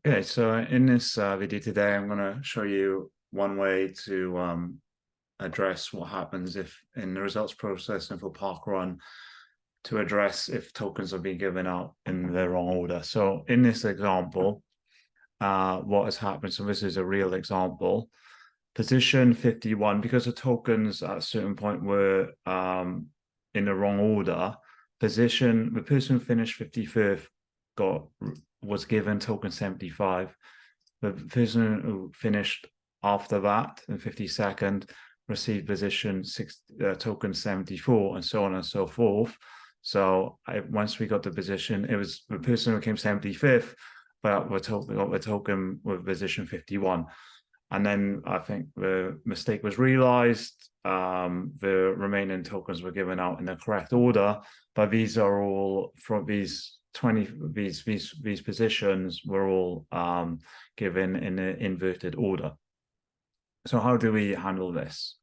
Okay, so in this video today, I'm going to show you one way to address what happens if in the results processing for Parkrun to address if tokens are being given out in the wrong order. So in this example, what has happened, so this is a real example, position 51, because the tokens at a certain point were in the wrong order, the person who finished 55th was given token 75. The person who finished after that in 52nd received position token 74, and so on and so forth. So once we got the position, it was the person who came 75th, but we got the token with position 51. And then I think the mistake was realized. The remaining tokens were given out in the correct order, but these are all from these positions were all given in an inverted order. So how do we handle this?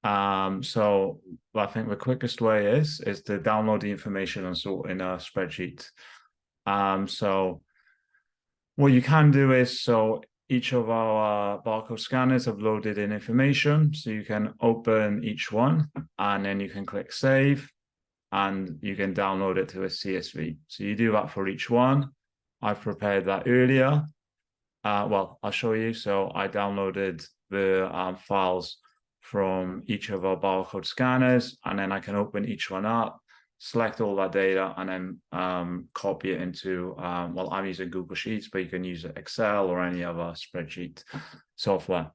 So I think the quickest way is to download the information and sort in a spreadsheet. So what you can do is, so each of our barcode scanners have loaded in information, so you can open each one and then you can click save and you can download it to a CSV. So you do that for each one. I've prepared that earlier. Well, I'll show you. So I downloaded the files from each of our barcode scanners, and then I can open each one up, select all that data, and then copy it into, well, I'm using Google Sheets, but you can use Excel or any other spreadsheet software.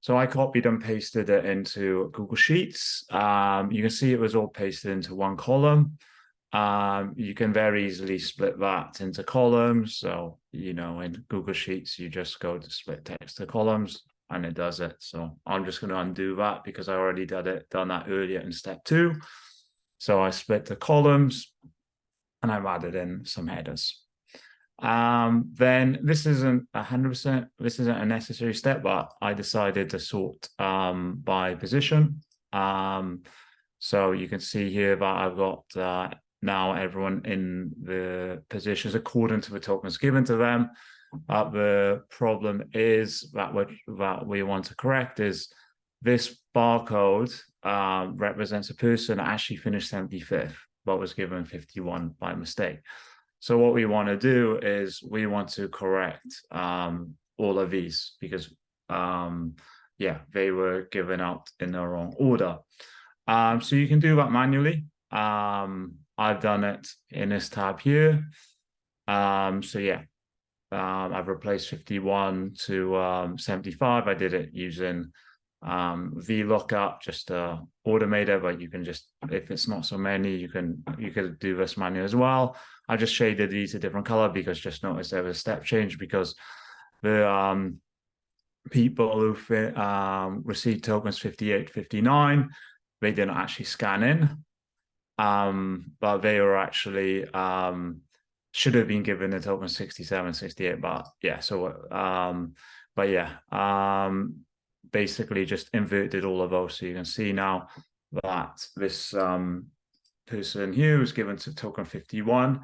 So I copied and pasted it into Google Sheets. You can see it was all pasted into one column. You can very easily split that into columns. So, you know, in Google Sheets, you just go to split text to columns and it does it. So I'm just going to undo that because I already done that earlier in step 2. So I split the columns and I've added in some headers. Then this isn't 100%, this isn't a necessary step, but I decided to sort by position. So you can see here that I've got now everyone in the positions according to the tokens given to them. The problem is that what we want to correct is this barcode represents a person that actually finished 75th, but was given 51 by mistake. So what we want to do is we want to correct all of these because, yeah, they were given out in the wrong order. So you can do that manually. I've done it in this tab here. So yeah, I've replaced 51 to 75. I did it using VLOOKUP, just automator, but you can just, if it's not so many, you could do this manually as well. I just shaded these a different color because just noticed there was a step change because the people who received tokens 58, 59, they didn't actually scan in, but they were actually should have been given the token 67, 68, but yeah, so but yeah, basically just inverted all of those. So you can see now that this person here was given to token 51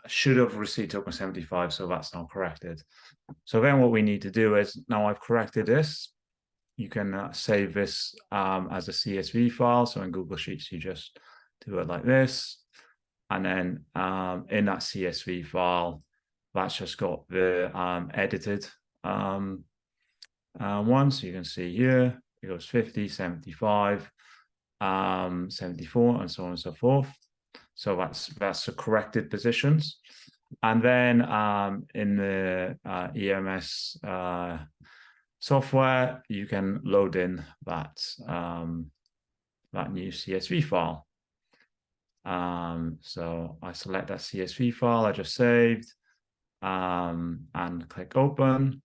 should have received token 75, so that's now corrected. So then what we need to do is, now I've corrected this, you can save this as a CSV file. So in Google Sheets, you just do it like this. And then in that CSV file, that's just got the edited one. So you can see here, it goes 50, 75, 74, and so on and so forth. So that's the corrected positions. And then in the EMS software, you can load in that that new CSV file. So I select that CSV file I just saved and click open.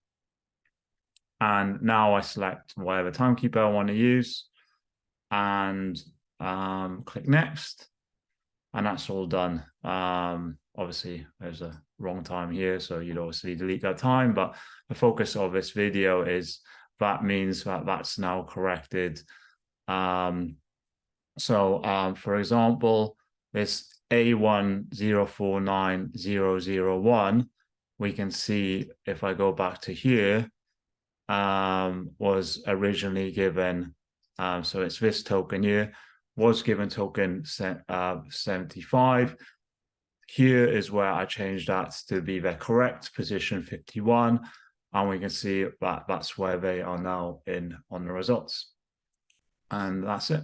And now I select whatever timekeeper I want to use and click next. And that's all done. Obviously, there's a wrong time here, so you'd obviously delete that time. But the focus of this video is that means that that's now corrected. For example, this A1049001 we can see if I go back to here, was originally given, so it's this token here, was given token 75. Here is where I changed that to be the correct position 51. And we can see that that's where they are now on the results. And that's it.